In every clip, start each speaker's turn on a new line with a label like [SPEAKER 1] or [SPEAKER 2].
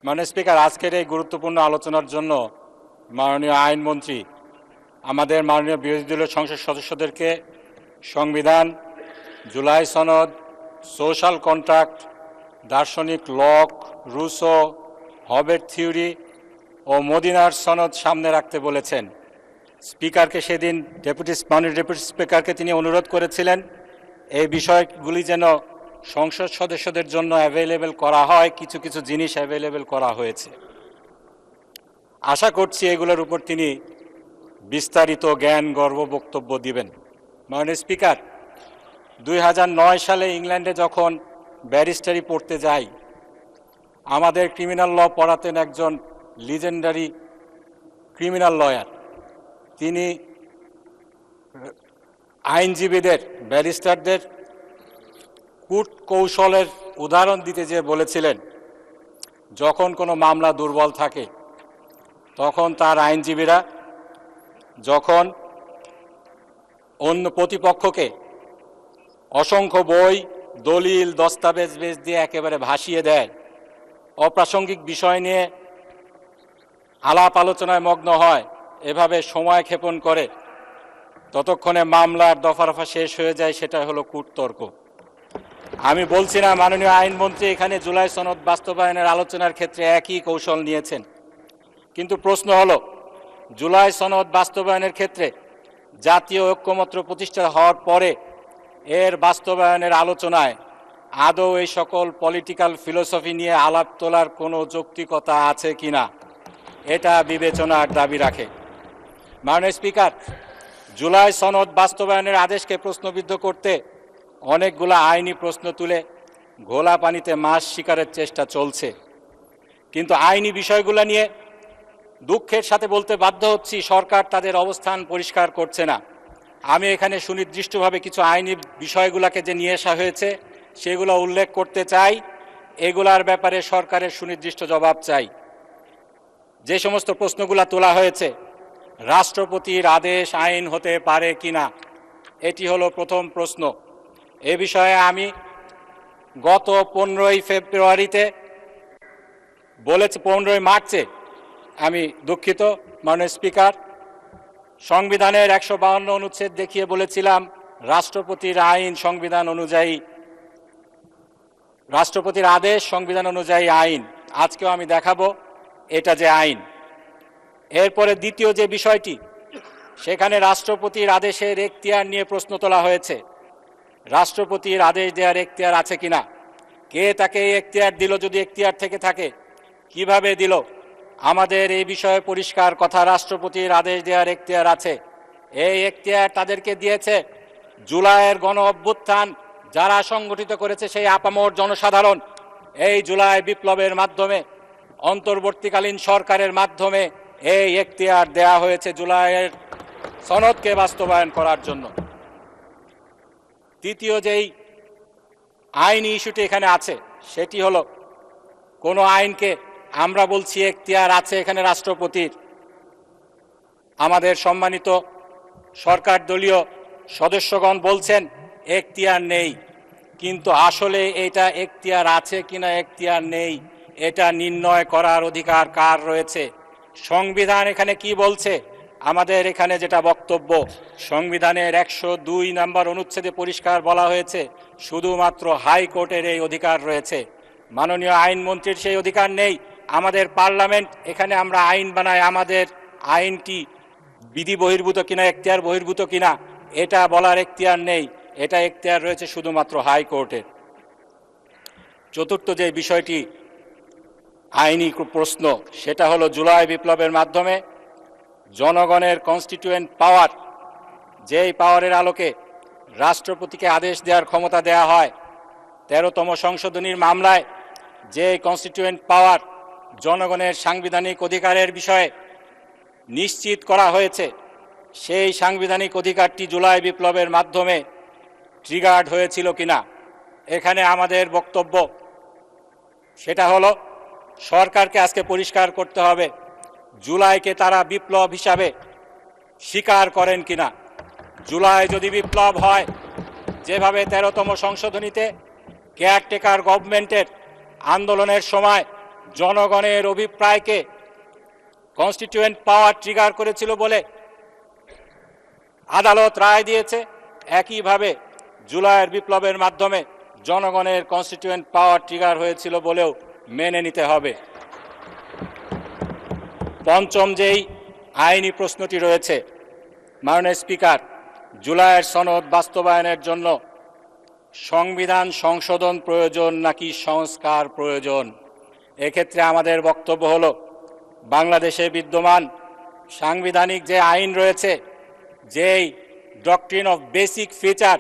[SPEAKER 1] মাননীয় স্পিকার, আজকের এই গুরুত্বপূর্ণ আলোচনার জন্য মাননীয় আইনমন্ত্রী আমাদের মাননীয় বিরোধী দলীয় সংসদ সদস্যদেরকে সংবিধান, জুলাই সনদ, সোশ্যাল কন্ট্রাক্ট, দার্শনিক লক, রুসো, হবের থিওরি ও মদিনার সনদ সামনে রাখতে বলেছেন। স্পিকারকে সেদিন মাননীয় ডেপুটি স্পিকারকে তিনি অনুরোধ করেছিলেন এই বিষয়গুলি যেন সংসদ সদস্যদের জন্য অ্যাভেলেবেল করা হয়। কিছু কিছু জিনিস অ্যাভেলেবেল করা হয়েছে। আশা করছি এগুলোর উপর তিনি বিস্তারিত জ্ঞান গর্ব বক্তব্য দিবেন। মাননীয় স্পিকার, 2009 সালে ইংল্যান্ডে যখন ব্যারিস্টারি পড়তে যাই, আমাদের ক্রিমিনাল ল পড়াতেন একজন লিজেন্ডারি ক্রিমিনাল লয়ার। তিনি আইনজীবীদের, ব্যারিস্টারদের কূট কৌশলের উদাহরণ দিতে যে বলেছিলেন, যখন কোনো মামলা দুর্বল থাকে তখন তার আইনজীবীরা যখন অন্য প্রতিপক্ষকে অসংখ্য বই, দলিল, দস্তাবেজ দিয়ে একেবারে ভাসিয়ে দেয়, অপ্রাসঙ্গিক বিষয় নিয়ে আলাপ আলোচনায় মগ্ন হয়, এভাবে সময় ক্ষেপণ করে ততক্ষণে মামলার দফা রফা শেষ হয়ে যায়। সেটা হলো কূটতর্ক। আমি বলছি না মাননীয় আইনমন্ত্রী এখানে জুলাই সনদ বাস্তবায়নের আলোচনার ক্ষেত্রে একই কৌশল নিয়েছেন, কিন্তু প্রশ্ন হলো জুলাই সনদ বাস্তবায়নের ক্ষেত্রে জাতীয় ঐক্যমত্য প্রতিষ্ঠা হওয়ার পরে এর বাস্তবায়নের আলোচনায় আদৌ এই সকল পলিটিক্যাল ফিলোসফি নিয়ে আলাপ তোলার কোনো যৌক্তিকতা আছে কিনা, এটা বিবেচনার দাবি রাখে। মাননীয় স্পিকার, জুলাই সনদ বাস্তবায়নের আদেশকে প্রশ্নবিদ্ধ করতে অনেকগুলো আইনি প্রশ্ন তুলে ঘোলা পানিতে মাছ শিকারের চেষ্টা চলছে, কিন্তু আইনি বিষয়গুলো নিয়ে দুঃখের সাথে বলতে বাধ্য হচ্ছি সরকার তাদের অবস্থান পরিষ্কার করছে না। আমি এখানে সুনির্দিষ্টভাবে কিছু আইনি বিষয়গুলোকে যে নিয়ে আসা হয়েছে সেগুলো উল্লেখ করতে চাই। এগুলার ব্যাপারে সরকারের সুনির্দিষ্ট জবাব চাই। যে সমস্ত প্রশ্নগুলো তোলা হয়েছে, রাষ্ট্রপতির আদেশ আইন হতে পারে কিনা, এটি হলো প্রথম প্রশ্ন। এ বিষয়ে আমি গত 15 ফেব্রুয়ারিতে বলেছি, 15 মার্চে আমি দুঃখিত মাননীয় স্পিকার, সংবিধানের 152 অনুচ্ছেদ দেখিয়ে বলেছিলাম রাষ্ট্রপতির আইন সংবিধান অনুযায়ী, রাষ্ট্রপতির আদেশ সংবিধান অনুযায়ী আইন। আজকেও আমি দেখাবো এটা যে আইন। এরপরে দ্বিতীয় যে বিষয়টি, সেখানে রাষ্ট্রপতির আদেশের এখতিয়ার নিয়ে প্রশ্ন তোলা হয়েছে। রাষ্ট্রপতির আদেশ দেওয়ার এখতিয়ার আছে কিনা, কে তাকে এই এখতিয়ার দিল, যদি এখতিয়ার থেকে থাকে কিভাবে দিল। আমাদের এই বিষয়ে পরিষ্কার কথা, রাষ্ট্রপতির আদেশ দেওয়ার এখতিয়ার আছে। এই এখতিয়ার তাদেরকে দিয়েছে জুলাইয়ের গণ অভ্যুত্থান যারা সংগঠিত করেছে সেই আপামর জনসাধারণ। এই জুলাই বিপ্লবের মাধ্যমে, অন্তর্বর্তীকালীন সরকারের মাধ্যমে এই এখতিয়ার দেয়া হয়েছে জুলাইয়ের সনদকে বাস্তবায়ন করার জন্য। তৃতীয় যেই আইনি ইস্যুটি এখানে আছে সেটি হলো, কোনো আইনকে আমরা বলছি এখতিয়ার আছে এখানে রাষ্ট্রপতির, আমাদের সম্মানিত সরকার দলীয় সদস্যগণ বলছেন এখতিয়ার নেই, কিন্তু আসলে এটা এখতিয়ার আছে কিনা এখতিয়ার নেই এটা নির্ণয় করার অধিকার কার রয়েছে? সংবিধান এখানে কি বলছে? আমাদের এখানে যেটা বক্তব্য, সংবিধানের 102 নম্বর অনুচ্ছেদে পরিষ্কার বলা হয়েছে শুধুমাত্র হাইকোর্টের এই অধিকার রয়েছে। মাননীয় আইনমন্ত্রীর সেই অধিকার নেই। আমাদের পার্লামেন্ট, এখানে আমরা আইন বানাই, আমাদের আইনটি বিধি বহির্ভূত কিনা, এখতিয়ার বহির্ভূত কিনা এটা বলার এখতিয়ার নেই। এটা এখতিয়ার রয়েছে শুধুমাত্র হাইকোর্টের। চতুর্থ যে বিষয়টি আইনি প্রশ্ন, সেটা হলো জুলাই বিপ্লবের মাধ্যমে জনগণের কনস্টিটিউয়েন্ট পাওয়ার, যেই পাওয়ারের আলোকে রাষ্ট্রপতিকে আদেশ দেওয়ার ক্ষমতা দেয়া হয়, 13তম সংশোধনীর মামলায় যে কনস্টিটিউয়েন্ট পাওয়ার জনগণের সাংবিধানিক অধিকারের বিষয়ে নিশ্চিত করা হয়েছে, সেই সাংবিধানিক অধিকারটি জুলাই বিপ্লবের মাধ্যমে ট্রিগার্ড হয়েছিল কিনা, এখানে আমাদের বক্তব্য সেটা হলো সরকারকে আজকে পরিষ্কার করতে হবে জুলাইকে তারা বিপ্লব হিসাবে স্বীকার করেন কিনা। জুলাই যদি বিপ্লব হয়, যেভাবে 13তম সংশোধনীতে কেয়ারটেকার গভর্নমেন্টের আন্দোলনের সময় জনগণের অভিপ্রায়কে কনস্টিটিউয়েন্ট পাওয়ার ট্রিগার করেছিল বলে আদালত রায় দিয়েছে। একইভাবে জুলাইয়ের বিপ্লবের মাধ্যমে জনগণের কনস্টিটিউয়েন্ট পাওয়ার ট্রিগার হয়েছিল বলেও মেনে নিতে হবে। পঞ্চম যেই আইনি প্রশ্নটি রয়েছে, মাননীয় স্পিকার, জুলাইয়ের সনদ বাস্তবায়নের জন্য সংবিধান সংশোধন প্রয়োজন নাকি সংস্কার প্রয়োজন? এক্ষেত্রে আমাদের বক্তব্য হলো, বাংলাদেশে বিদ্যমান সাংবিধানিক যে আইন রয়েছে, যেই ডক্ট্রিন অফ বেসিক ফিচার,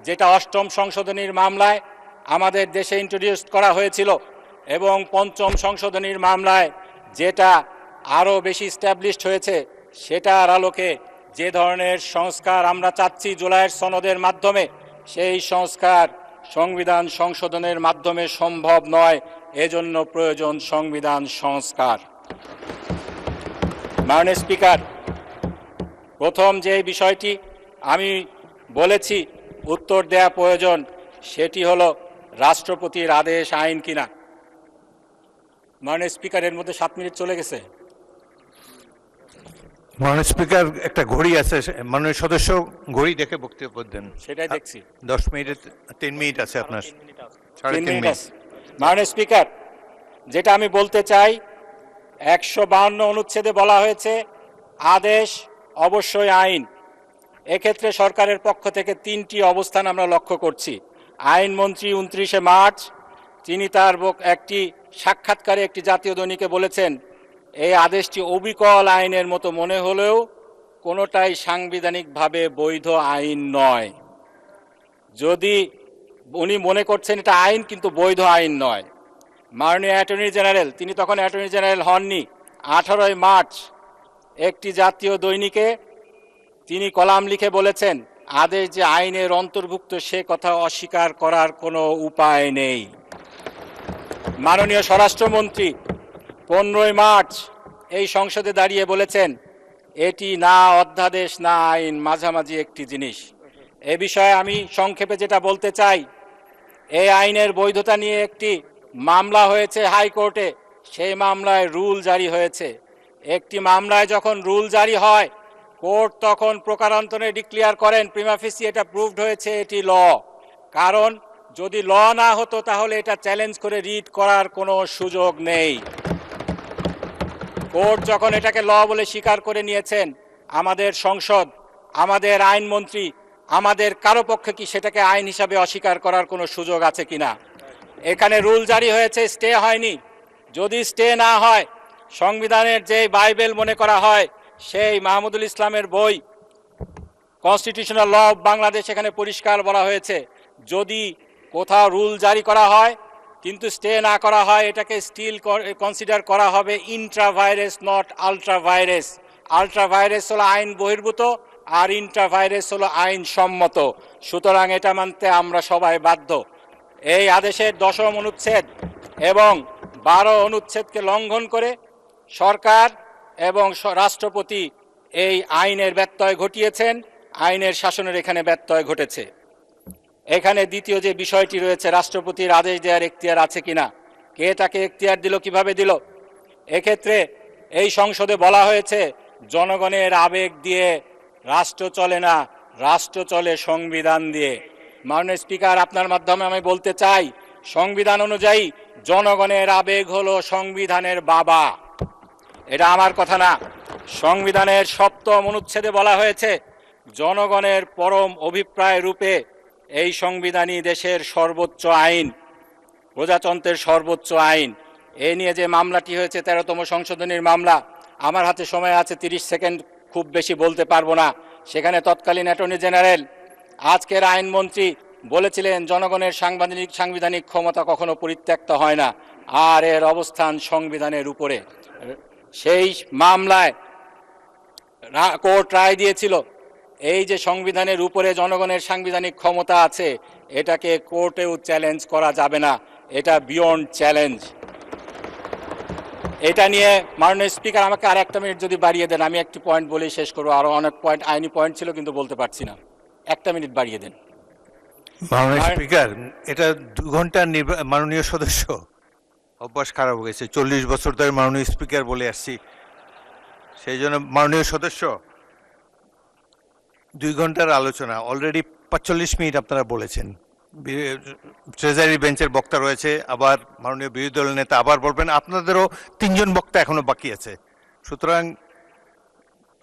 [SPEAKER 1] যেটা অষ্টম সংশোধনীর মামলায় আমাদের দেশে ইন্ট্রোডিউস করা হয়েছিল এবং পঞ্চম সংশোধনীর মামলায় যেটা আরও বেশি স্ট্যাবলিশড হয়েছে, সেটার আলোকে যে ধরনের সংস্কার আমরা চাচ্ছি জুলাইয়ের সনদের মাধ্যমে, সেই সংস্কার সংবিধান সংশোধনের মাধ্যমে সম্ভব নয়। এজন্য প্রয়োজন সংবিধান সংস্কার। মাননীয় স্পিকার, প্রথম যে বিষয়টি আমি বলেছি উত্তর দেয়া প্রয়োজন, সেটি হলো রাষ্ট্রপতির আদেশ আইন কিনা। মাননীয় স্পিকার, এর মধ্যে 7 মিনিট চলে গেছে।
[SPEAKER 2] মাননীয় স্পিকার, একটা ঘড়ি আছে, মাননীয় সদস্য ঘড়ি দেখে বক্তব্য দেন।
[SPEAKER 1] সেটাই দেখছি।
[SPEAKER 2] 10 মিনিট, 3 মিনিট আছে আপনার।
[SPEAKER 1] 3 মিনিট আছে। মাননীয় স্পিকার, যেটা আমি বলতে চাই, 152 অনুচ্ছেদে বলা হয়েছে আদেশ অবশ্যই আইন। এক্ষেত্রে সরকারের পক্ষ থেকে 3টি অবস্থান আমরা লক্ষ্য করছি। আইনমন্ত্রী 29শে মার্চ তিনি তার একটি সাক্ষাৎকারে একটি জাতীয় দৈনিকে বলেছেন, এই আদেশটি অবিকল আইনের মতো মনে হলেও কোনোটাই সাংবিধানিকভাবে বৈধ আইন নয়। যদি উনি মনে করছেন এটা আইন কিন্তু বৈধ আইন নয়। মাননীয় অ্যাটর্নি জেনারেল, তিনি তখন অ্যাটর্নি জেনারেল হননি, 18 মার্চ একটি জাতীয় দৈনিকে তিনি কলাম লিখে বলেছেন, আদেশ যে আইনের অন্তর্ভুক্ত সে কথা অস্বীকার করার কোনো উপায় নেই। মাননীয় স্বরাষ্ট্রমন্ত্রী 15 মার্চ এই সংসদে দাঁড়িয়ে বলেছেন, এটি না অধ্যাদেশ না আইন, মাঝামাঝি একটি জিনিস। এ বিষয়ে আমি সংক্ষেপে যেটা বলতে চাই, এই আইনের বৈধতা নিয়ে একটি মামলা হয়েছে হাইকোর্টে, সেই মামলায় রুল জারি হয়েছে। একটি মামলায় যখন রুল জারি হয়, কোর্ট তখন প্রকারান্তরে ডিক্লেয়ার করেন প্রিমা ফেসি এটা প্রুভড হয়েছে, এটি ল। কারণ যদি ল না হতো তাহলে এটা চ্যালেঞ্জ করে রিট করার কোনো সুযোগ নেই। কোর্ট যখন এটাকে ল বলে স্বীকার করে নিয়েছেন, আমাদের সংসদ, আমাদের আইনমন্ত্রী, আমাদের কারো পক্ষে কি সেটাকে আইন হিসাবে অস্বীকার করার কোনো সুযোগ আছে কিনা? এখানে রুল জারি হয়েছে, স্টে হয়নি। যদি স্টে না হয়, সংবিধানের যে বাইবেল মনে করা হয় সেই মাহমুদুল ইসলামের বই কনস্টিটিউশনাল ল অফ বাংলাদেশ, এখানে পরিষ্কার বলা হয়েছে, যদি কোথাও রুল জারি করা হয় কিন্তু স্টে না করা হয়, এটাকে স্টিল কনসিডার করা হবে ইন্ট্রাভাইরাস, নট আলট্রাভাইরাস। আলট্রাভাইরাস হলো আইন বহির্ভূত আর ইন্ট্রাভাইরাস হলো আইন সম্মত। সুতরাং এটা মানতে আমরা সবাই বাধ্য। এই আদেশের 10ম অনুচ্ছেদ এবং 12 অনুচ্ছেদকে লঙ্ঘন করে সরকার এবং রাষ্ট্রপতি এই আইনের ব্যত্যয় ঘটিয়েছেন, আইনের শাসনের এখানে ব্যত্যয় ঘটেছে। এখানে দ্বিতীয় যে বিষয়টি রয়েছে, রাষ্ট্রপতির আদেশ দেওয়ার এখতিয়ার আছে কিনা, কে তাকে এখতিয়ার দিল, কিভাবে দিল? এক্ষেত্রে এই সংসদে বলা হয়েছে জনগণের আবেগ দিয়ে রাষ্ট্র চলে না, রাষ্ট্র চলে সংবিধান দিয়ে। মাননীয় স্পিকার, আপনার মাধ্যমে আমি বলতে চাই, সংবিধান অনুযায়ী জনগণের আবেগ হলো সংবিধানের বাবা। এটা আমার কথা না। সংবিধানের 7ম অনুচ্ছেদে বলা হয়েছে, জনগণের পরম অভিপ্রায় রূপে এই সংবিধানই দেশের সর্বোচ্চ আইন, প্রজাতন্ত্রের সর্বোচ্চ আইন। এই নিয়ে যে মামলাটি হয়েছে 13তম সংশোধনীর মামলা, আমার হাতে সময় আছে 30 সেকেন্ড, খুব বেশি বলতে পারবো না। সেখানে তৎকালীন অ্যাটর্নি জেনারেল, আজকের আইনমন্ত্রী বলেছিলেন জনগণের সাংবিধানিক ক্ষমতা কখনো পরিত্যক্ত হয় না, আর এর অবস্থান সংবিধানের উপরে। সেই মামলায় কোর্ট রায় দিয়েছিল, এই যে সংবিধানের উপরে জনগণের সাংবিধানিক ক্ষমতা আছে, এটাকে কোর্টেও চ্যালেঞ্জ করা যাবে না, এটা বিয়ন্ড চ্যালেঞ্জ। এটা নিয়ে মাননীয় স্পিকার, আমাকে আর 1 মিনিট যদি বাড়িয়ে দেন, আমি একটি পয়েন্ট বলেই শেষ করবো। আরো অনেক পয়েন্ট, আইনি পয়েন্ট ছিল কিন্তু বলতে পারছি না। 1 মিনিট বাড়িয়ে দেন।
[SPEAKER 2] মাননীয় স্পিকার, এটা 2 ঘন্টা মাননীয় সদস্য, অভ্যাস খারাপ হয়ে গেছে, 40 বছর ধরে মাননীয় স্পিকার বলে আসছি। সেই জন্য মাননীয় সদস্য, 2 ঘন্টার আলোচনা, অলরেডি 45 মিনিট আপনারা বলেছেন। ট্রেজারি বেঞ্চের বক্তা রয়েছে, আবার মাননীয় বিরোধী দলের নেতা আবার বলবেন, আপনাদেরও 3জন বক্তা এখনো বাকি আছে। সুতরাং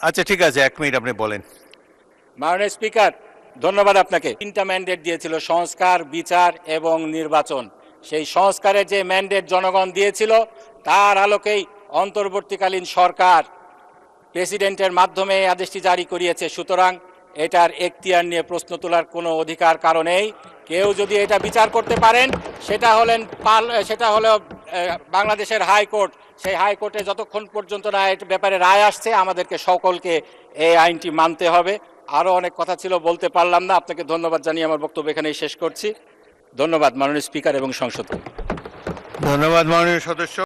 [SPEAKER 2] আচ্ছা ঠিক আছে, 1 মিনিট আপনি বলেন।
[SPEAKER 1] মাননীয় স্পিকার, ধন্যবাদ আপনাকে। 3টা ম্যান্ডেট দিয়েছিল, সংস্কার, বিচার এবং নির্বাচন। সেই সংস্কারের যে ম্যান্ডেট জনগণ দিয়েছিল তার আলোকেই অন্তর্বর্তীকালীন সরকার প্রেসিডেন্টের মাধ্যমে এই আদেশটি জারি করিয়েছে। সুতরাং এটার এখতিয়ার নিয়ে প্রশ্ন তোলার কোনো অধিকার কারণেই, কেউ যদি এটা বিচার করতে পারেন সেটা হলো বাংলাদেশের হাইকোর্ট। সেই হাইকোর্টে যতক্ষণ পর্যন্ত না এর ব্যাপারে রায় আসছে আমাদেরকে সকলকে এই আইনটি মানতে হবে। আরও অনেক কথা ছিল, বলতে পারলাম না। আপনাকে ধন্যবাদ জানিয়ে আমার বক্তব্য এখানেই শেষ করছি। ধন্যবাদ মাননীয় স্পিকার এবং সংসদ।
[SPEAKER 2] ধন্যবাদ মাননীয় সদস্য।